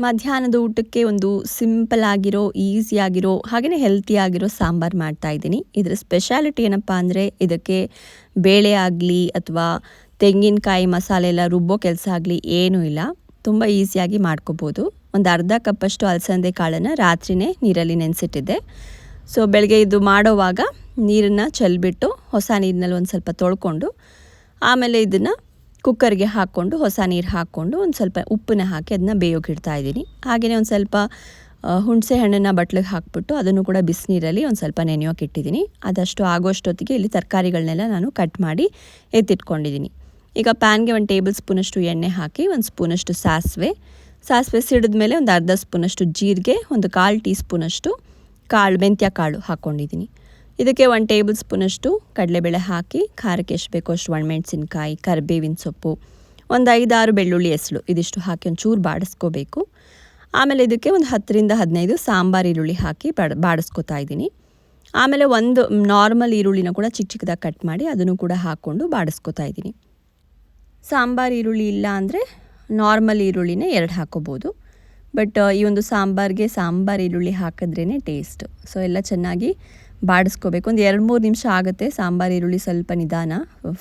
ಮಧ್ಯಾಹ್ನದ ಊಟಕ್ಕೆ ಒಂದು ಸಿಂಪಲ್ ಆಗಿರೋ, ಈಸಿಯಾಗಿರೋ ಹಾಗೆಯೇ ಹೆಲ್ತಿಯಾಗಿರೋ ಸಾಂಬಾರು ಮಾಡ್ತಾಯಿದ್ದೀನಿ. ಇದರ ಸ್ಪೆಷಾಲಿಟಿ ಏನಪ್ಪ ಅಂದರೆ ಇದಕ್ಕೆ ಬೇಳೆ ಆಗಲಿ ಅಥವಾ ತೆಂಗಿನಕಾಯಿ ಮಸಾಲೆ ಎಲ್ಲ ರುಬ್ಬೋ ಕೆಲಸ ಆಗಲಿ ಏನೂ ಇಲ್ಲ. ತುಂಬ ಈಸಿಯಾಗಿ ಮಾಡ್ಕೋಬೋದು. ಒಂದು ಅರ್ಧ ಕಪ್ಪಷ್ಟು ಅಲಸಂದೆ ಕಾಳನ್ನು ರಾತ್ರಿಯೇ ನೀರಲ್ಲಿ ನೆನೆಸಿಟ್ಟಿದ್ದೆ. ಸೊ ಬೆಳಗ್ಗೆ ಇದು ಮಾಡೋವಾಗ ನೀರನ್ನು ಚೆಲ್ಬಿಟ್ಟು ಹೊಸ ನೀರಿನಲ್ಲಿ ಒಂದು ಸ್ವಲ್ಪ ತೊಳ್ಕೊಂಡು ಆಮೇಲೆ ಇದನ್ನು ಕುಕ್ಕರ್ಗೆ ಹಾಕ್ಕೊಂಡು ಹೊಸ ನೀರು ಹಾಕ್ಕೊಂಡು ಒಂದು ಸ್ವಲ್ಪ ಉಪ್ಪನ್ನ ಹಾಕಿ ಅದನ್ನ ಬೇಯೋಕೆ ಇಡ್ತಾ ಇದ್ದೀನಿ. ಹಾಗೆಯೇ ಒಂದು ಸ್ವಲ್ಪ ಹುಣಸೆ ಹಣ್ಣನ್ನು ಬಟ್ಲಿಗೆ ಹಾಕ್ಬಿಟ್ಟು ಅದನ್ನು ಕೂಡ ಬಿಸಿನೀರಲ್ಲಿ ಒಂದು ಸ್ವಲ್ಪ ನೆನೆಯೋಕೆ ಇಟ್ಟಿದ್ದೀನಿ. ಅದಷ್ಟು ಆಗೋಷ್ಟೊತ್ತಿಗೆ ಇಲ್ಲಿ ತರಕಾರಿಗಳನ್ನೆಲ್ಲ ನಾನು ಕಟ್ ಮಾಡಿ ಎತ್ತಿಟ್ಕೊಂಡಿದ್ದೀನಿ. ಈಗ ಪ್ಯಾನ್ಗೆ 1 ಟೇಬಲ್ ಸ್ಪೂನಷ್ಟು ಎಣ್ಣೆ ಹಾಕಿ 1 ಸ್ಪೂನಷ್ಟು ಸಾಸಿವೆ ಸಿಡಿದ ಮೇಲೆ ಒಂದು ಅರ್ಧ ಸ್ಪೂನಷ್ಟು ಜೀರಿಗೆ, ಒಂದು 1/4 ಟೀ ಸ್ಪೂನಷ್ಟು ಮೆಂತ್ಯ ಕಾಳು ಹಾಕ್ಕೊಂಡಿದ್ದೀನಿ. ಇದಕ್ಕೆ 1 ಟೇಬಲ್ ಸ್ಪೂನಷ್ಟು ಕಡಲೆಬೇಳೆ ಹಾಕಿ ಖಾರಕ್ಕೆ ಎಷ್ಟು ಬೇಕೋ ಅಷ್ಟು ಒಣಮೆಣಸಿನ್ಕಾಯಿ, ಕರಿಬೇವಿನ ಸೊಪ್ಪು, ಒಂದು 5-6 ಬೆಳ್ಳುಳ್ಳಿ ಎಸಳು ಇದಿಷ್ಟು ಹಾಕಿ ಒಂಚೂರು ಬಾಡಿಸ್ಕೋಬೇಕು. ಆಮೇಲೆ ಇದಕ್ಕೆ ಒಂದು 10ರಿಂದ 15 ಸಾಂಬಾರು ಈರುಳ್ಳಿ ಹಾಕಿ ಬಾಡಿಸ್ಕೊತಾ ಇದ್ದೀನಿ. ಆಮೇಲೆ ಒಂದು ನಾರ್ಮಲ್ ಈರುಳ್ಳಿನ ಕೂಡ ಚಿಕ್ಕ ಚಿಕ್ಕದಾಗಿ ಕಟ್ ಮಾಡಿ ಅದನ್ನು ಕೂಡ ಹಾಕ್ಕೊಂಡು ಬಾಡಿಸ್ಕೊತಾ ಇದ್ದೀನಿ. ಸಾಂಬಾರು ಈರುಳ್ಳಿ ಇಲ್ಲ ಅಂದರೆ ನಾರ್ಮಲ್ ಈರುಳ್ಳಿನೇ 2 ಹಾಕ್ಕೋಬೋದು. ಬಟ್ ಈ ಒಂದು ಸಾಂಬಾರಿಗೆ ಸಾಂಬಾರು ಈರುಳ್ಳಿ ಹಾಕಿದ್ರೇ ಟೇಸ್ಟ್. ಸೊ ಎಲ್ಲ ಚೆನ್ನಾಗಿ ಬಾಡಿಸ್ಕೋಬೇಕು. ಒಂದು 2-3 ನಿಮಿಷ ಆಗುತ್ತೆ ಸಾಂಬಾರು ಈರುಳ್ಳಿ ಸ್ವಲ್ಪ ನಿಧಾನ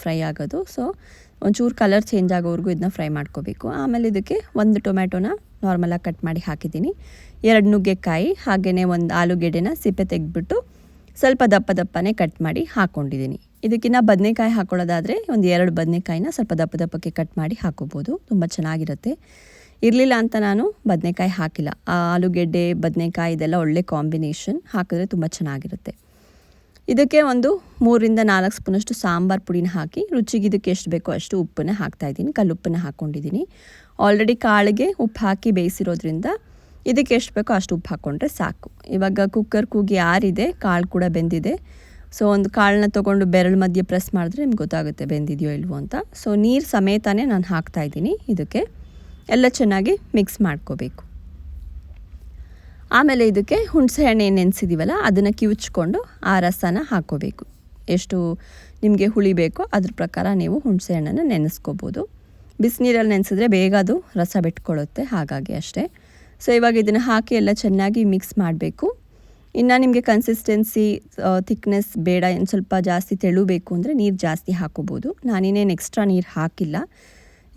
ಫ್ರೈ ಆಗೋದು. ಸೊ ಒಂಚೂರು ಕಲರ್ ಚೇಂಜ್ ಆಗೋವರೆಗೂ ಇದನ್ನ ಫ್ರೈ ಮಾಡ್ಕೋಬೇಕು. ಆಮೇಲೆ ಇದಕ್ಕೆ 1 ಟೊಮ್ಯಾಟೋನ ನಾರ್ಮಲಾಗಿ ಕಟ್ ಮಾಡಿ ಹಾಕಿದ್ದೀನಿ, 2 ನುಗ್ಗೆಕಾಯಿ ಹಾಗೆಯೇ 1 ಆಲೂಗೆಡ್ಡೆನ ಸಿಪ್ಪೆ ತೆಗೆದ್ಬಿಟ್ಟು ಸ್ವಲ್ಪ ದಪ್ಪನೇ ಕಟ್ ಮಾಡಿ ಹಾಕ್ಕೊಂಡಿದ್ದೀನಿ. ಇದಕ್ಕಿಂತ ಬದನೆಕಾಯಿ ಹಾಕ್ಕೊಳ್ಳೋದಾದರೆ ಒಂದು 2 ಬದನೆಕಾಯಿನ ಸ್ವಲ್ಪ ದಪ್ಪಕ್ಕೆ ಕಟ್ ಮಾಡಿ ಹಾಕೋಬೋದು, ತುಂಬ ಚೆನ್ನಾಗಿರುತ್ತೆ. ಇರಲಿಲ್ಲ ಅಂತ ನಾನು ಬದನೆಕಾಯಿ ಹಾಕಿಲ್ಲ. ಆಲೂಗೆಡ್ಡೆ ಬದನೆಕಾಯಿ ಇದೆಲ್ಲ ಒಳ್ಳೆ ಕಾಂಬಿನೇಷನ್, ಹಾಕಿದ್ರೆ ತುಂಬ ಚೆನ್ನಾಗಿರುತ್ತೆ. ಇದಕ್ಕೆ ಒಂದು 3ರಿಂದ 4 ಸ್ಪೂನಷ್ಟು ಸಾಂಬಾರು ಪುಡಿನ ಹಾಕಿ ರುಚಿಗೆ ಇದಕ್ಕೆ ಎಷ್ಟು ಬೇಕೋ ಅಷ್ಟು ಉಪ್ಪನ್ನು ಹಾಕ್ತಾಯಿದ್ದೀನಿ. ಕಲ್ಲುಪ್ಪನ್ನು ಹಾಕ್ಕೊಂಡಿದ್ದೀನಿ. ಆಲ್ರೆಡಿ ಕಾಳಿಗೆ ಉಪ್ಪು ಹಾಕಿ ಬೇಯಿಸಿರೋದ್ರಿಂದ ಇದಕ್ಕೆ ಎಷ್ಟು ಬೇಕೋ ಅಷ್ಟು ಉಪ್ಪು ಹಾಕ್ಕೊಂಡ್ರೆ ಸಾಕು. ಇವಾಗ ಕುಕ್ಕರ್ ಕೂಗಿ ಆರಿದೆ, ಕಾಳು ಕೂಡ ಬೆಂದಿದೆ. ಸೊ ಒಂದು ಕಾಳನ್ನ ತೊಗೊಂಡು ಬೆರಳು ಮಧ್ಯೆ ಪ್ರೆಸ್ ಮಾಡಿದ್ರೆ ನಿಮ್ಗೆ ಗೊತ್ತಾಗುತ್ತೆ ಬೆಂದಿದೆಯೋ ಇಲ್ವೋ ಅಂತ. ಸೊ ನೀರು ಸಮೇತನೇ ನಾನು ಹಾಕ್ತಾಯಿದ್ದೀನಿ. ಇದಕ್ಕೆ ಎಲ್ಲ ಚೆನ್ನಾಗಿ ಮಿಕ್ಸ್ ಮಾಡ್ಕೋಬೇಕು. ಆಮೇಲೆ ಇದಕ್ಕೆ ಹುಣಸೆ ಹಣ್ಣು ಏನು ನೆನೆಸಿದ್ದೀವಲ್ಲ ಅದನ್ನು ಕಿವುಚ್ಕೊಂಡು ಆ ರಸನ ಹಾಕ್ಕೋಬೇಕು. ಎಷ್ಟು ನಿಮಗೆ ಹುಳಿ ಬೇಕೋ ಅದ್ರ ಪ್ರಕಾರ ನೀವು ಹುಣಸೆ ಹಣ್ಣನ್ನು ನೆನೆಸ್ಕೋಬೋದು. ಬಿಸಿನೀರಲ್ಲಿ ನೆನೆಸಿದ್ರೆ ಬೇಗ ಅದು ರಸ ಬಿಟ್ಕೊಳ್ಳುತ್ತೆ, ಹಾಗಾಗಿ ಅಷ್ಟೇ. ಸೊ ಇವಾಗ ಇದನ್ನು ಹಾಕಿ ಎಲ್ಲ ಚೆನ್ನಾಗಿ ಮಿಕ್ಸ್ ಮಾಡಬೇಕು. ಇನ್ನು ನಿಮಗೆ ಕನ್ಸಿಸ್ಟೆನ್ಸಿ ಥಿಕ್ನೆಸ್ ಬೇಡ, ಇನ್ನು ಸ್ವಲ್ಪ ಜಾಸ್ತಿ ತೆಳು ಬೇಕು ಅಂದರೆ ನೀರು ಜಾಸ್ತಿ ಹಾಕೋಬೋದು. ನಾನಿನ್ನೇನು ಎಕ್ಸ್ಟ್ರಾ ನೀರು ಹಾಕಿಲ್ಲ.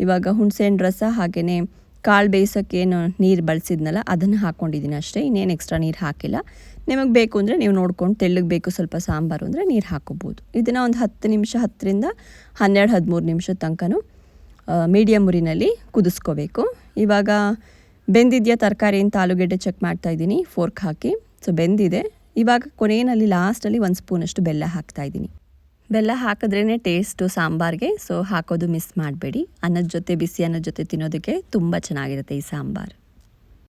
ಇವಾಗ ಹುಣಸೆಹಣ್ಣು ರಸ ಹಾಗೆಯೇ ಕಾಳು ಬೇಯಿಸೋಕ್ಕೇನು ನೀರು ಬಳಸಿದ್ನಲ್ಲ ಅದನ್ನು ಹಾಕ್ಕೊಂಡಿದ್ದೀನಿ ಅಷ್ಟೇ, ಇನ್ನೇನು ಎಕ್ಸ್ಟ್ರಾ ನೀರು ಹಾಕಿಲ್ಲ. ನಿಮಗೆ ಬೇಕು ಅಂದರೆ ನೀವು ನೋಡ್ಕೊಂಡು ತೆಳ್ಳಗೆ ಬೇಕು ಸ್ವಲ್ಪ ಸಾಂಬಾರು ಅಂದರೆ ನೀರು ಹಾಕೋಬೋದು. ಇದನ್ನು ಒಂದು 10 ನಿಮಿಷ 10ರಿಂದ 12-13 ನಿಮಿಷದ ತನಕನೂ ಮೀಡಿಯಮ್ ಉರಿನಲ್ಲಿ ಕುದಿಸ್ಕೋಬೇಕು. ಇವಾಗ ಬೆಂದಿದೆಯಾ ತರಕಾರಿ ಅಂತ ಆಲೂಗೆಡ್ಡೆ ಚೆಕ್ ಮಾಡ್ತಾಯಿದ್ದೀನಿ ಫೋರ್ಕ್ ಹಾಕಿ. ಸೊ ಬೆಂದಿದೆ. ಇವಾಗ ಕೊನೆಯಲ್ಲಿ ಲಾಸ್ಟಲ್ಲಿ 1 ಸ್ಪೂನಷ್ಟು ಬೆಲ್ಲ ಹಾಕ್ತಾಯಿದ್ದೀನಿ. ಬೆಲ್ಲ ಹಾಕಿದ್ರೇ ಟೇಸ್ಟು ಸಾಂಬಾರಿಗೆ. ಸೊ ಹಾಕೋದು ಮಿಸ್ ಮಾಡಬೇಡಿ. ಬಿಸಿ ಅನ್ನದ ಜೊತೆ ತಿನ್ನೋದಕ್ಕೆ ತುಂಬ ಚೆನ್ನಾಗಿರುತ್ತೆ ಈ ಸಾಂಬಾರು.